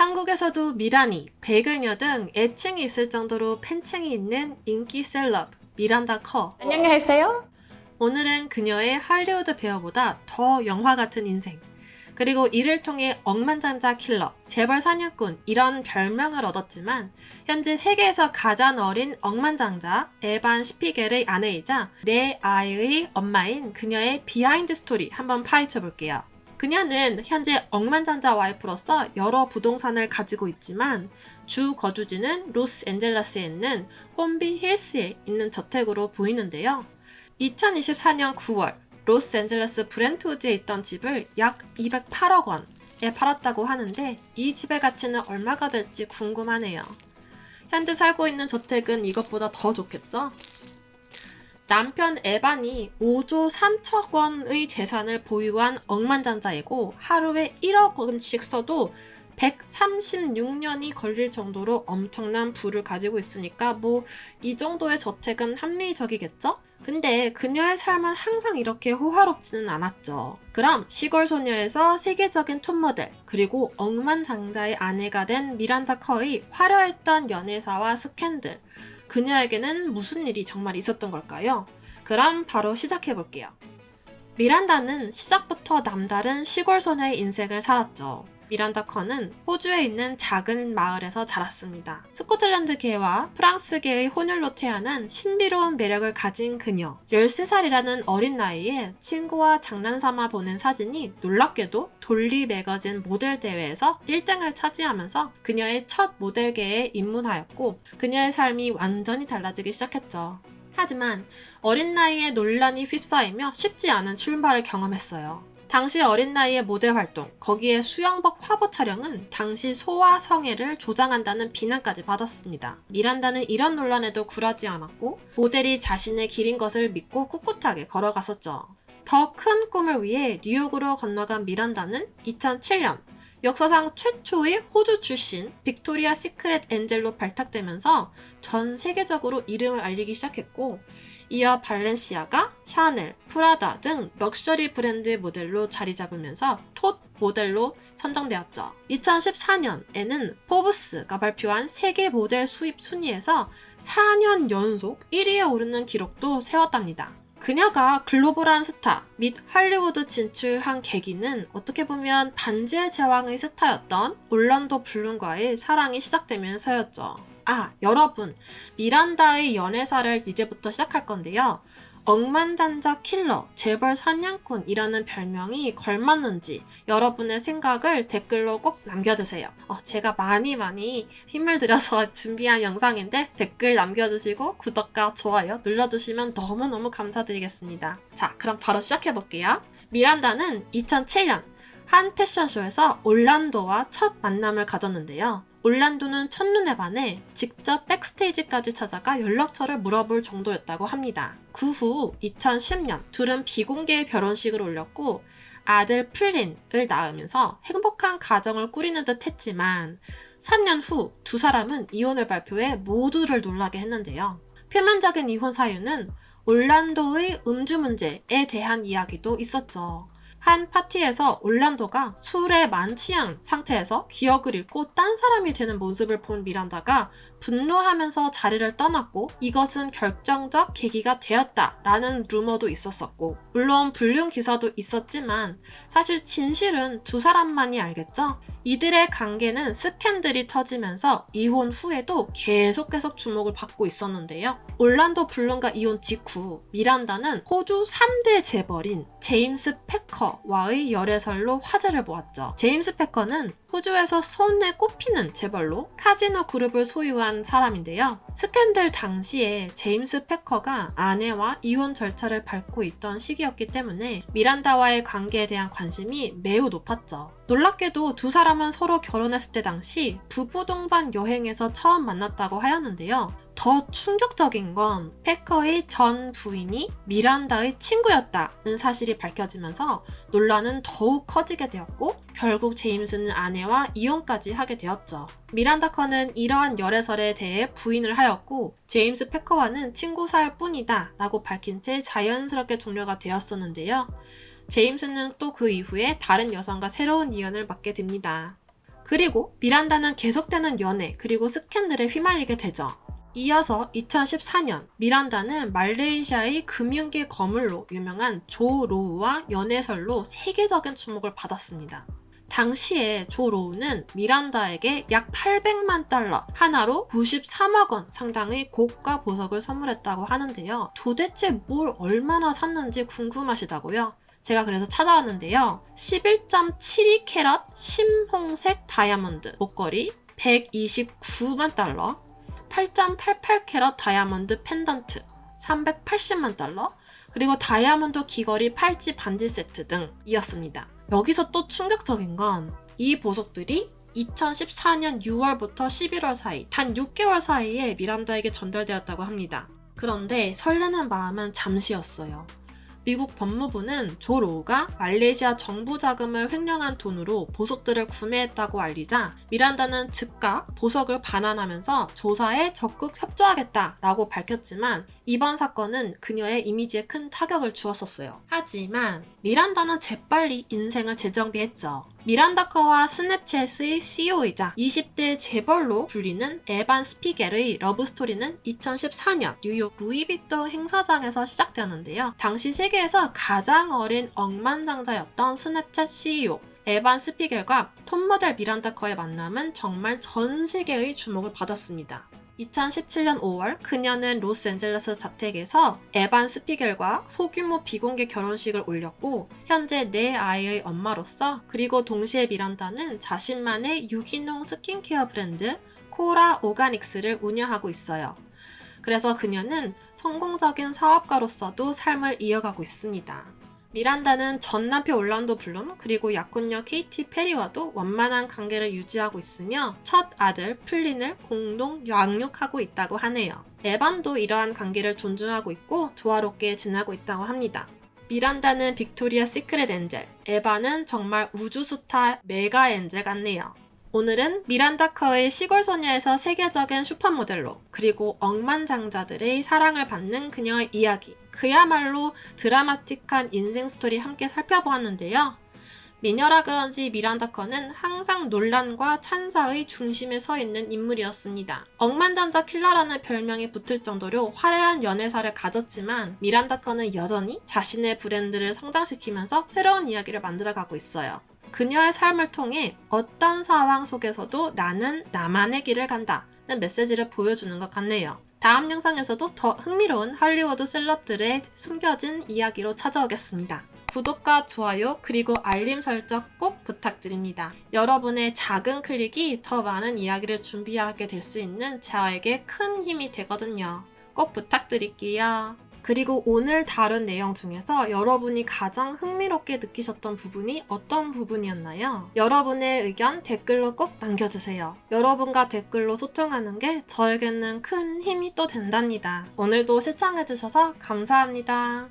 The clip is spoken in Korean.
한국에서도 미라니, 배그녀 등 애칭이 있을 정도로 팬층이 있는 인기 셀럽 미란다 커. 안녕하세요. 오늘은 그녀의 할리우드 배우보다 더 영화 같은 인생, 그리고 이를 통해 억만장자 킬러, 재벌 사냥꾼 이런 별명을 얻었지만 현재 세계에서 가장 어린 억만장자 에반 시피겔의 아내이자 네 아이의 엄마인 그녀의 비하인드 스토리 한번 파헤쳐 볼게요. 그녀는 현재 억만장자 와이프로서 여러 부동산을 가지고 있지만 주 거주지는 로스앤젤레스에 있는 홈비 힐스에 있는 저택으로 보이는데요. 2024년 9월 로스앤젤레스 브렌트우드에 있던 집을 약 208억 원에 팔았다고 하는데 이 집의 가치는 얼마가 될지 궁금하네요. 현재 살고 있는 저택은 이것보다 더 좋겠죠? 남편 에반이 5조 3천 원의 재산을 보유한 억만장자이고 하루에 1억 원씩 써도 136년이 걸릴 정도로 엄청난 부를 가지고 있으니까 뭐 이 정도의 저택은 합리적이겠죠? 근데 그녀의 삶은 항상 이렇게 호화롭지는 않았죠. 그럼 시골 소녀에서 세계적인 톱모델 그리고 억만장자의 아내가 된 미란다 커의 화려했던 연애사와 스캔들, 그녀에게는 무슨 일이 정말 있었던 걸까요? 그럼 바로 시작해볼게요. 미란다는 시작부터 남다른 시골 소녀의 인생을 살았죠. 미란다 커는 호주에 있는 작은 마을에서 자랐습니다. 스코틀랜드계와 프랑스계의 혼혈로 태어난 신비로운 매력을 가진 그녀. 13살이라는 어린 나이에 친구와 장난삼아 보낸 사진이 놀랍게도 돌리 매거진 모델 대회에서 1등을 차지하면서 그녀의 첫 모델계에 입문하였고 그녀의 삶이 완전히 달라지기 시작했죠. 하지만 어린 나이에 논란이 휩싸이며 쉽지 않은 출발을 경험했어요. 당시 어린 나이의 모델 활동, 거기에 수영복 화보 촬영은 당시 소아 성애를 조장한다는 비난까지 받았습니다. 미란다는 이런 논란에도 굴하지 않았고 모델이 자신의 길인 것을 믿고 꿋꿋하게 걸어갔었죠. 더 큰 꿈을 위해 뉴욕으로 건너간 미란다는 2007년 역사상 최초의 호주 출신 빅토리아 시크릿 엔젤로 발탁되면서 전 세계적으로 이름을 알리기 시작했고 이어 발렌시아가, 샤넬, 프라다 등 럭셔리 브랜드의 모델로 자리 잡으면서 톱 모델로 선정되었죠. 2014년에는 포브스가 발표한 세계 모델 수입 순위에서 4년 연속 1위에 오르는 기록도 세웠답니다. 그녀가 글로벌한 스타 및 할리우드 진출한 계기는 어떻게 보면 반지의 제왕의 스타였던 올란도 블룸과의 사랑이 시작되면서였죠. 여러분, 미란다의 연애사를 이제부터 시작할 건데요. 억만장자 킬러, 재벌 사냥꾼이라는 별명이 걸맞는지 여러분의 생각을 댓글로 꼭 남겨주세요. 제가 많이 힘을 들여서 준비한 영상인데 댓글 남겨주시고 구독과 좋아요 눌러주시면 너무너무 감사드리겠습니다. 자, 그럼 바로 시작해볼게요. 미란다는 2007년 한 패션쇼에서 올란도와 첫 만남을 가졌는데요. 올란도는 첫눈에 반해 직접 백스테이지까지 찾아가 연락처를 물어볼 정도였다고 합니다. 그 후 2010년 둘은 비공개 결혼식을 올렸고 아들 플린을 낳으면서 행복한 가정을 꾸리는 듯 했지만 3년 후 두 사람은 이혼을 발표해 모두를 놀라게 했는데요. 표면적인 이혼 사유는 올란도의 음주 문제에 대한 이야기도 있었죠. 한 파티에서 올란도가 술에 만취한 상태에서 기억을 잃고 딴 사람이 되는 모습을 본 미란다가 분노하면서 자리를 떠났고 이것은 결정적 계기가 되었다라는 루머도 있었었고 물론 불륜 기사도 있었지만 사실 진실은 두 사람만이 알겠죠? 이들의 관계는 스캔들이 터지면서 이혼 후에도 계속 주목을 받고 있었는데요. 올란도 블룸과 이혼 직후 미란다는 호주 3대 재벌인 제임스 패커와의 열애설로 화제를 모았죠. 제임스 패커는 호주에서 손에 꼽히는 재벌로 카지노 그룹을 소유한 사람인데요. 스캔들 당시에 제임스 패커가 아내와 이혼 절차를 밟고 있던 시기였기 때문에 미란다와의 관계에 대한 관심이 매우 높았죠. 놀랍게도 두 사람은 서로 결혼했을 때 당시 부부 동반 여행에서 처음 만났다고 하였는데요. 더 충격적인 건 패커의 전 부인이 미란다의 친구였다는 사실이 밝혀지면서 논란은 더욱 커지게 되었고 결국 제임스는 아내와 이혼까지 하게 되었죠. 미란다 커는 이러한 열애설에 대해 부인을 하였고 제임스 패커와는 친구 사이일 뿐이다 라고 밝힌 채 자연스럽게 종료가 되었었는데요. 제임스는 또 그 이후에 다른 여성과 새로운 인연을 맺게 됩니다. 그리고 미란다는 계속되는 연애 그리고 스캔들에 휘말리게 되죠. 이어서 2014년 미란다는 말레이시아의 금융계 거물로 유명한 조 로우와 연애설로 세계적인 주목을 받았습니다. 당시에 조 로우는 미란다에게 약 800만 달러, 하나로 93억 원 상당의 고가 보석을 선물했다고 하는데요. 도대체 뭘 얼마나 샀는지 궁금하시다고요? 제가 그래서 찾아왔는데요. 11.72캐럿 심홍색 다이아몬드 목걸이 129만 달러, 8.88캐럿 다이아몬드 펜던트 380만 달러, 그리고 다이아몬드 귀걸이 팔찌 반지 세트 등이었습니다. 여기서 또 충격적인 건 이 보석들이 2014년 6월부터 11월 사이 단 6개월 사이에 미란다에게 전달되었다고 합니다. 그런데 설레는 마음은 잠시였어요. 미국 법무부는 조 로우가 말레이시아 정부 자금을 횡령한 돈으로 보석들을 구매했다고 알리자 미란다는 즉각 보석을 반환하면서 조사에 적극 협조하겠다라고 밝혔지만 이번 사건은 그녀의 이미지에 큰 타격을 주었었어요. 하지만 미란다는 재빨리 인생을 재정비했죠. 미란다커와 스냅챗의 CEO이자 20대 재벌로 불리는 에반 스피겔의 러브스토리는 2014년 뉴욕 루이비통 행사장에서 시작되었는데요. 당시 세계에서 가장 어린 억만장자였던 스냅챗 CEO 에반 스피겔과 톱모델 미란다커의 만남은 정말 전 세계의 주목을 받았습니다. 2017년 5월 그녀는 로스앤젤레스 자택에서 에반 스피겔과 소규모 비공개 결혼식을 올렸고 현재 4아이의 엄마로서 그리고 동시에 미란다는 자신만의 유기농 스킨케어 브랜드 코라 오가닉스를 운영하고 있어요. 그래서 그녀는 성공적인 사업가로서도 삶을 이어가고 있습니다. 미란다는 전 남편 올란도 블룸 그리고 약혼녀 케이티 페리와도 원만한 관계를 유지하고 있으며 첫 아들 플린을 공동 양육하고 있다고 하네요. 에반도 이러한 관계를 존중하고 있고 조화롭게 지내고 있다고 합니다. 미란다는 빅토리아 시크릿 엔젤, 에반은 정말 우주스타 메가 엔젤 같네요. 오늘은 미란다커의 시골 소녀에서 세계적인 슈퍼모델로 그리고 억만장자들의 사랑을 받는 그녀의 이야기, 그야말로 드라마틱한 인생 스토리 함께 살펴보았는데요. 미녀라 그런지 미란다커는 항상 논란과 찬사의 중심에 서 있는 인물이었습니다. 억만장자 킬러라는 별명이 붙을 정도로 화려한 연애사를 가졌지만 미란다커는 여전히 자신의 브랜드를 성장시키면서 새로운 이야기를 만들어가고 있어요. 그녀의 삶을 통해 어떤 상황 속에서도 나는 나만의 길을 간다는 메시지를 보여주는 것 같네요. 다음 영상에서도 더 흥미로운 할리우드 셀럽들의 숨겨진 이야기로 찾아오겠습니다. 구독과 좋아요 그리고 알림 설정 꼭 부탁드립니다. 여러분의 작은 클릭이 더 많은 이야기를 준비하게 될 수 있는 저에게 큰 힘이 되거든요. 꼭 부탁드릴게요. 그리고 오늘 다룬 내용 중에서 여러분이 가장 흥미롭게 느끼셨던 부분이 어떤 부분이었나요? 여러분의 의견 댓글로 꼭 남겨주세요. 여러분과 댓글로 소통하는 게 저에게는 큰 힘이 또 된답니다. 오늘도 시청해주셔서 감사합니다.